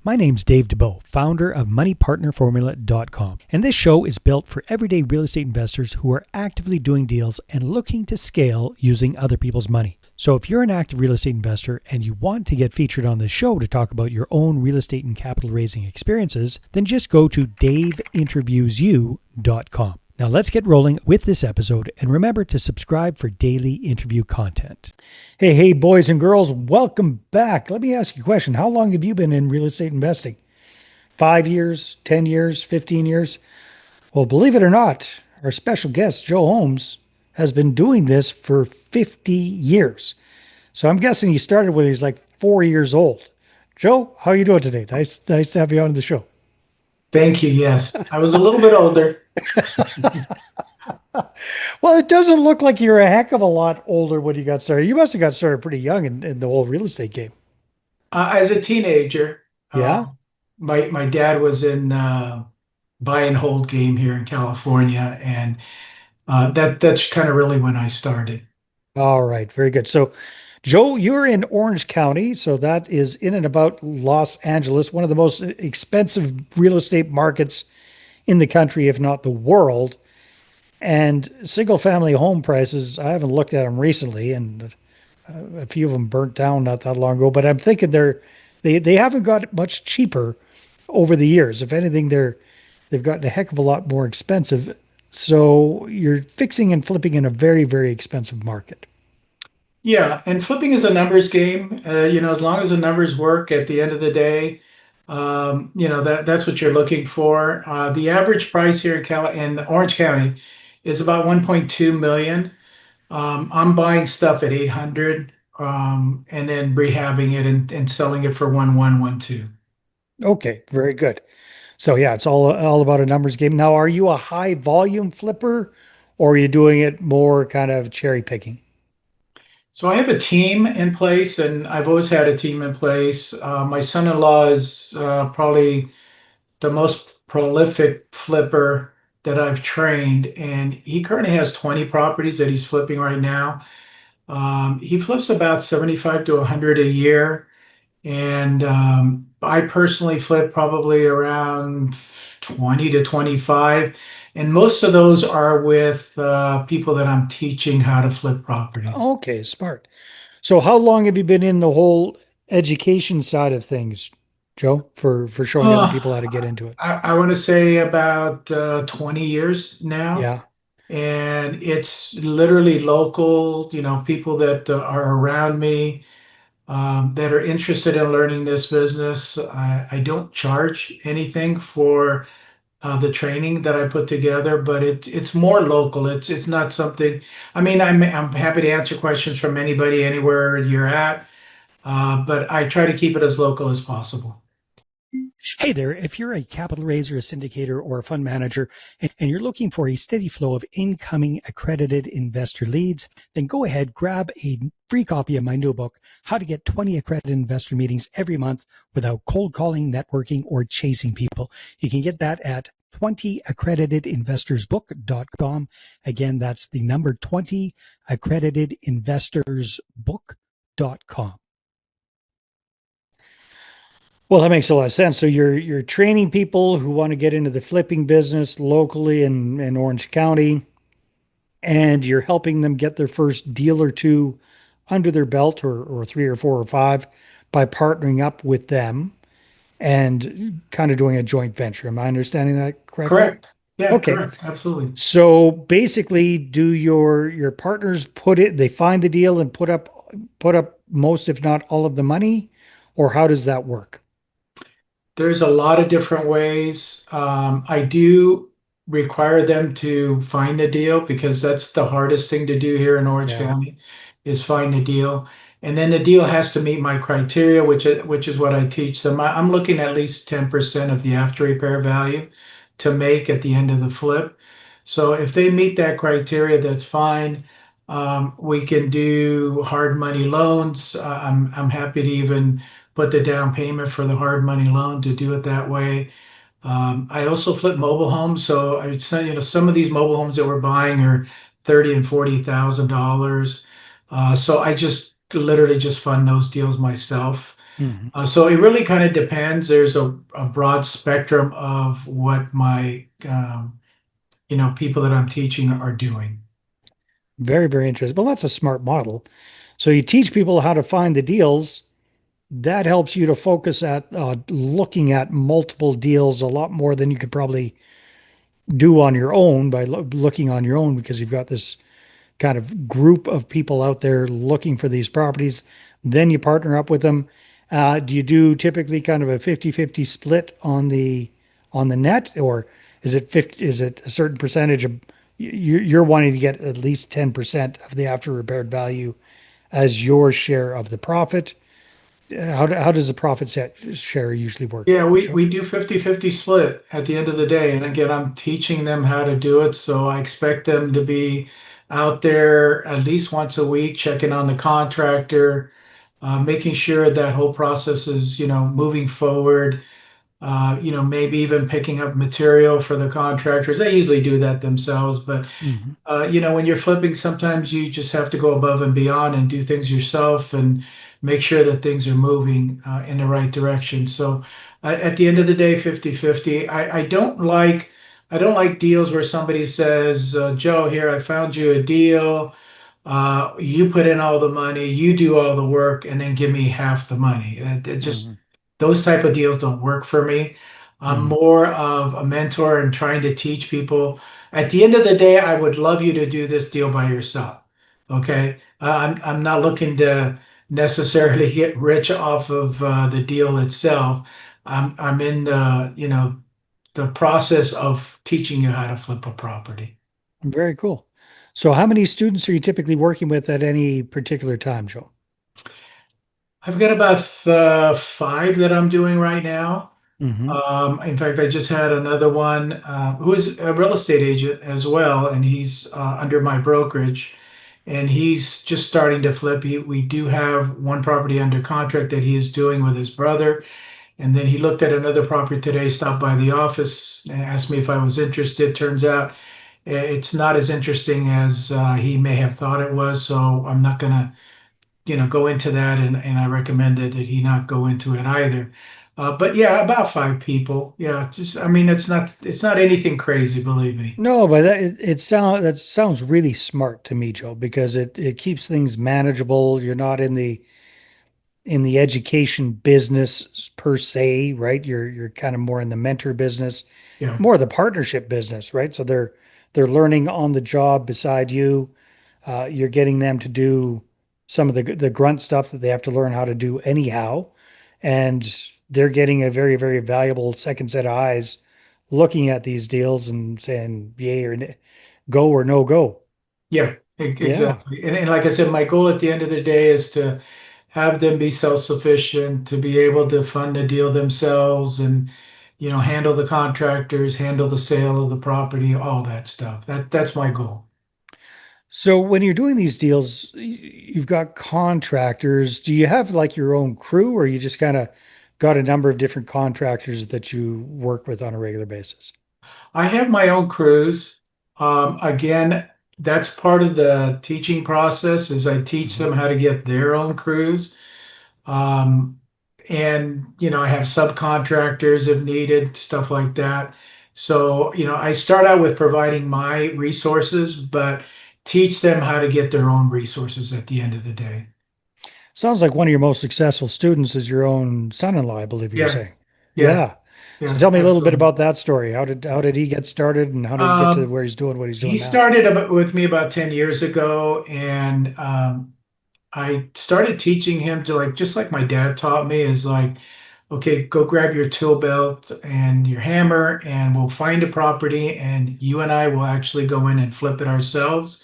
My name's Dave Dubeau, founder of MoneyPartnerFormula.com, and this show is built for everyday real estate investors who are actively doing deals and looking to scale using other people's money. So if you're an active real estate investor and you want to get featured on this show to talk about your own real estate and capital raising experiences, then just go to daveinterviewyou.com. Now let's get rolling with this episode, and remember to subscribe for daily interview content. Hey, boys and girls, welcome back. Let me ask you a question. How long have you been in real estate investing? 5 years, 10 years, 15 years? Well, believe it or not, our special guest, Joe Holmes, has been doing this for 50 years. So I'm guessing he started when he was like 4 years old. Joe, how are you doing today? Nice to have you on the show. Thank you. Yes, I was a little bit older. Well, it doesn't look like you're a heck of a lot older when you got started. You must have got started pretty young in the whole real estate game. As a teenager, Yeah? my dad was in buy and hold game here in California, and that's kind of really when I started. All right. Very good. So, Joe, you're in Orange County. So that is in and about Los Angeles, one of the most expensive real estate markets in the country, if not the world. And single family home prices, I haven't looked at them recently, and a few of them burnt down not that long ago, but I'm thinking they haven't got much cheaper over the years. If anything, they've gotten a heck of a lot more expensive. So you're fixing and flipping in a very, very expensive market. Yeah, and flipping is a numbers game. As long as the numbers work at the end of the day, that's what you're looking for. The average price here in Orange County is about 1.2 million. I'm buying stuff at 800, and then rehabbing it and selling it for 1.1, 1.2. Okay, very good. So yeah, it's all about a numbers game. Now, are you a high volume flipper, or are you doing it more kind of cherry picking? So I have a team in place, and I've always had a team in place. My son-in-law is probably the most prolific flipper that I've trained, and he currently has 20 properties that he's flipping right now. He flips about 75 to 100 a year, and I personally flip probably around 20 to 25, and most of those are with people that I'm teaching how to flip properties. Okay, smart. So how long have you been in the whole education side of things, Joe, for showing other Uh, people how to get into it? I want to say about 20 years now. Yeah. And it's literally local, people that are around me that are interested in learning this business. I don't charge anything for the training that I put together, but it's more local. It's not something. I mean, I'm happy to answer questions from anybody anywhere you're at, but I try to keep it as local as possible. Hey there, if you're a capital raiser, a syndicator, or a fund manager, and you're looking for a steady flow of incoming accredited investor leads, then go ahead, grab a free copy of my new book, How to Get 20 Accredited Investor Meetings Every Month Without Cold Calling, Networking, or Chasing People. You can get that at 20accreditedinvestorsbook.com. Again, that's the number 20accreditedinvestorsbook.com. Well, that makes a lot of sense. So you're training people who want to get into the flipping business locally in Orange County, and you're helping them get their first deal or two under their belt, or three or four or five, by partnering up with them and kind of doing a joint venture. Am I understanding that correctly? Correct. Yeah, Okay. correct. Absolutely. So basically, do your partners they find the deal and put up most, if not all of the money, or how does that work? There's a lot of different ways. I do require them to find a deal because that's the hardest thing to do here in Orange Yeah. County is find a deal. And then the deal has to meet my criteria, which is what I teach them. I'm looking at least 10% of the after repair value to make at the end of the flip. So if they meet that criteria, that's fine. We can do hard money loans. I'm happy to even put the down payment for the hard money loan to do it that way. I also flip mobile homes, so some of these mobile homes that we're buying are 30 and $40,000. So I just literally just fund those deals myself. Mhm. So it really kind of depends. There's a broad spectrum of what my people that I'm teaching are doing. Very, very interesting. Well, that's a smart model. So you teach people how to find the deals. That helps you to focus at looking at multiple deals a lot more than you could probably do on your own by looking on your own because you've got this kind of group of people out there looking for these properties. Then you partner up with them. Do you do typically kind of a 50-50 split on the net, or is it 50, is it a certain percentage of you're wanting to get at least 10% of the after repaired value as your share of the profit? How does the profit share usually work, Yeah, we, Joe? we do 50-50 split at the end of the day. And again, I'm teaching them how to do it. So I expect them to be out there at least once a week, checking on the contractor, making sure that whole process is, moving forward. Maybe even picking up material for the contractors. They usually do that themselves, but Hmm. when you're flipping, sometimes you just have to go above and beyond and do things yourself and make sure that things are moving in the right direction. So at the end of the day, 50-50. I don't like deals where somebody says, Joe, here, I found you a deal. You put in all the money, you do all the work, and then give me half the money. Just Hmm. those type of deals don't work for me. I'm Hmm. more of a mentor and trying to teach people. At the end of the day, I would love you to do this deal by yourself. Okay, I'm not looking to necessarily get rich off of the deal itself. I'm in the process of teaching you how to flip a property. Very cool. So, how many students are you typically working with at any particular time, Joe? I've got about five that I'm doing right now. Hmm. In fact, I just had another one who is a real estate agent as well, and he's under my brokerage, and he's just starting to flip. We do have one property under contract that he is doing with his brother, and then he looked at another property today, stopped by the office, and asked me if I was interested. Turns out it's not as interesting as he may have thought it was, so I'm not gonna go into that, and I recommended that he not go into it either. But yeah, about five people. Yeah, just I mean, it's not anything crazy, believe me. No, but that sounds really smart to me, Joe, because it keeps things manageable. You're not in the education business per se, right? You're kind of more in the mentor business, Yeah, more the partnership business, right? So they're learning on the job beside you. You're getting them to do some of the grunt stuff that they have to learn how to do anyhow, and they're getting a very, very valuable second set of eyes looking at these deals and saying yay or go or no go. yeah, Yeah. exactly. And like I said, my goal at the end of the day is to have them be self-sufficient, to be able to fund the deal themselves, and handle the contractors, handle the sale of the property, all that stuff. That's my goal. So when you're doing these deals, you've got contractors. Do you have like your own crew, or you just kind of got a number of different contractors that you work with on a regular basis? I have my own crews. Again, that's part of the teaching process is I teach Mhm. them how to get their own crews. Um, and I have subcontractors if needed, stuff like that. So, I start out with providing my resources, but teach them how to get their own resources at the end of the day. Sounds like one of your most successful students is your own son-in-law, I believe you were Yeah, saying. yeah, Yeah. So yeah, tell me a little bit absolutely. about that story. How did he get started and how did he get to Um, where he's doing what he's he doing now? started with me about 10 years ago, and I started teaching him to like just like my dad taught me is like, okay, go grab your tool belt and your hammer, and we'll find a property, and you and I will actually go in and flip it ourselves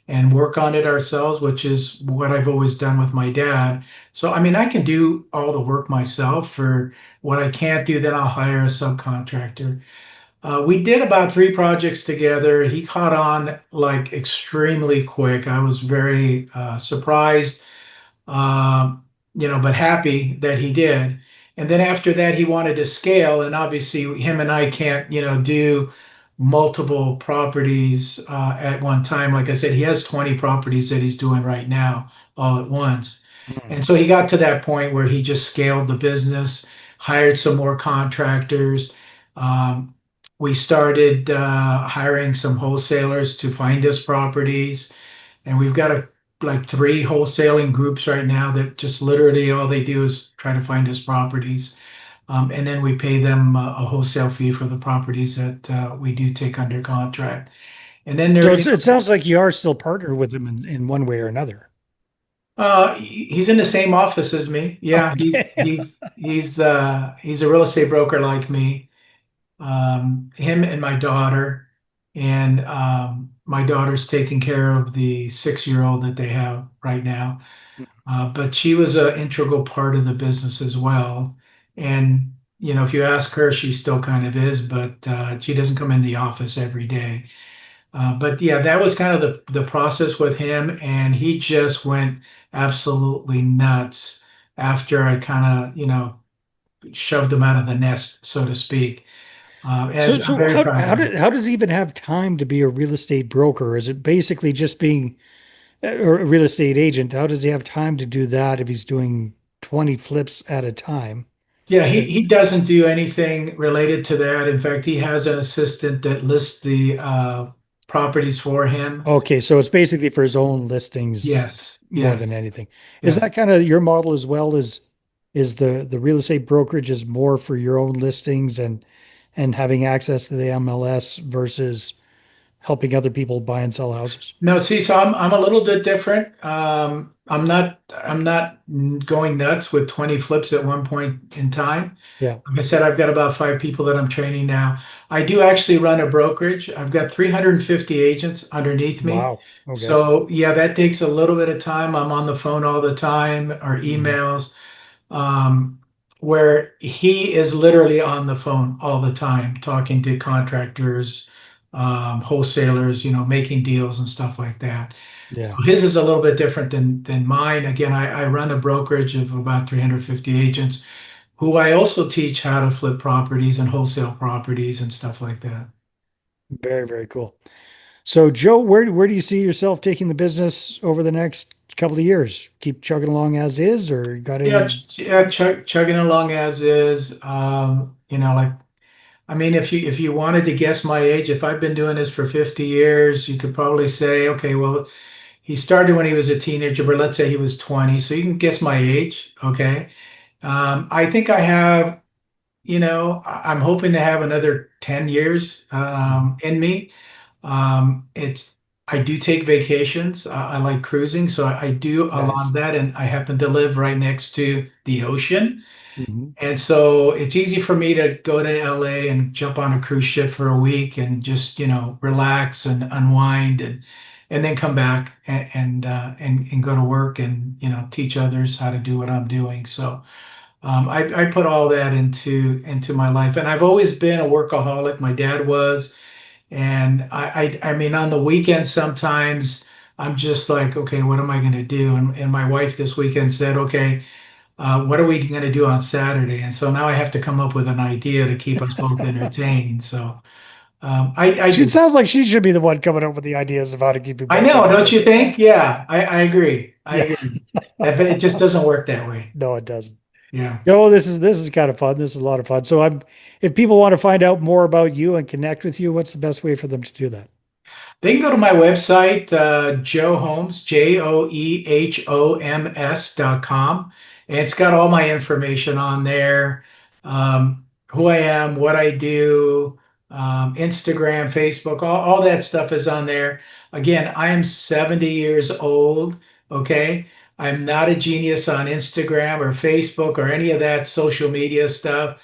and work on it ourselves, which is what I've always done with my dad. So I mean, I can do all the work myself. For what I can't do, then I'll hire a subcontractor. We did about three projects together. He caught on like extremely quick. I was very surprised, um, but happy that he did. And then after that, he wanted to scale, and obviously, him and I can't, do multiple properties at one time. Like I said, he has 20 properties that he's doing right now, all at once. Mm. And so he got to that point where he just scaled the business, hired some more contractors. Um, we started hiring some wholesalers to find us properties, and we've got like three wholesaling groups right now that just literally all they do is try to find us properties. And then we pay them a wholesale fee for the properties that we do take under contract. And then So there, it sounds like you are still partnered with him in one way or another. he's in the same office as me. Yeah, Okay. he's a real estate broker like me. Him and my daughter, and my daughter's taking care of the 6 year old that they have right now. But she was an integral part of the business as well. And if you ask her, she still kind of is, but she doesn't come in the office every day. But yeah, that was kind of the process with him, and he just went absolutely nuts after I kind of, shoved him out of the nest, so to speak. So And I'm so very proud of him. how does he even have time to be a real estate broker? Is it basically just being or a real estate agent? How does he have time to do that if he's doing 20 flips at a time? Yeah, he, Uh, he doesn't do anything related to that. In fact, he has an assistant that lists the properties for him. Okay, so it's basically for his own listings Yes, more yes, than anything. Is yes. that kind of your model as well as is the real estate brokerage is more for your own listings and having access to the MLS versus helping other people buy and sell houses? No, see, so I'm a little bit different. I'm not going nuts with 20 flips at one point in time. Yeah. Like I said, I've got about five people that I'm training now. I do actually run a brokerage. I've got 350 agents underneath me. Wow. Okay. So yeah, that takes a little bit of time. I'm on the phone all the time or Mhm. emails, um, where he is literally on the phone all the time, talking to contractors, wholesalers, making deals and stuff like that. Yeah. So his is a little bit different than mine. Again, I run a brokerage of about 350 agents who I also teach how to flip properties and wholesale properties and stuff like that. Very, very cool. So, Joe, where do you see yourself taking the business over the next couple of years? Keep chugging along as is, or got Yeah, any? yeah, chugging along as is. Like, I mean, if you wanted to guess my age, if I've been doing this for 50 years, you could probably say, okay, well, he started when he was a teenager, but let's say he was 20, so you can guess my age. Okay. I think I have, I'm hoping to have another 10 years Mhm. in me. It's I do take vacations. I like cruising, so I do a lot of Nice. that, and I happen to live right next to the ocean. Mhm. And so it's easy for me to go to LA and jump on a cruise ship for a week and just, relax and unwind and then come back and go to work and, teach others how to do what I'm doing. So I put all that into my life. And I've always been a workaholic. My dad was. And I mean, on the weekend, sometimes I'm just like, okay, what am I going to do? And my wife this weekend said, okay, what are we going to do on Saturday? And so now I have to come up with an idea to keep us both entertained. So I She do. sounds like she should be the one coming up with the ideas of how to keep you I both know, don't entertained. you think? Yeah, I agree. I Yeah. agree. But it just doesn't work that way. No, it doesn't. Yeah. No, this is kind of fun. This is a lot of fun. So I'm if people want to find out more about you and connect with you, what's the best way for them to do that? They can go to my website, Joe Holmes, JOEHOMS.com. And it's got all my information on there, who I am, what I do, Instagram, Facebook, all that stuff is on there. Again, I am 70 years old. Okay. I'm not a genius on Instagram or Facebook or any of that social media stuff.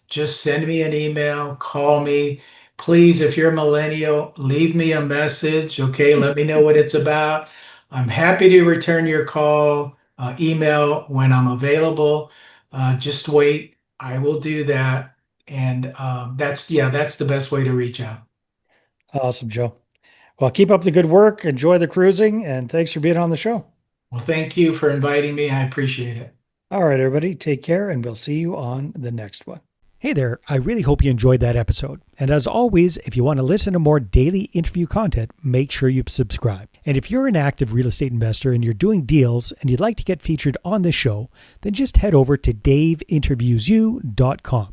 Just send me an email, call me. Please, if you're a millennial, leave me a message. Okay, let me know what it's about. I'm happy to return your call, email when I'm available. Just wait. I will do that. And that's the best way to reach out. Awesome, Joe. Well, keep up the good work, enjoy the cruising, and thanks for being on the show. Well, thank you for inviting me. I appreciate it. All right, everybody, take care, and we'll see you on the next one. Hey there, I really hope you enjoyed that episode. And as always, if you want to listen to more daily interview content, make sure you subscribe. And if you're an active real estate investor and you're doing deals and you'd like to get featured on this show, then just head over to daveinterviewsyou.com.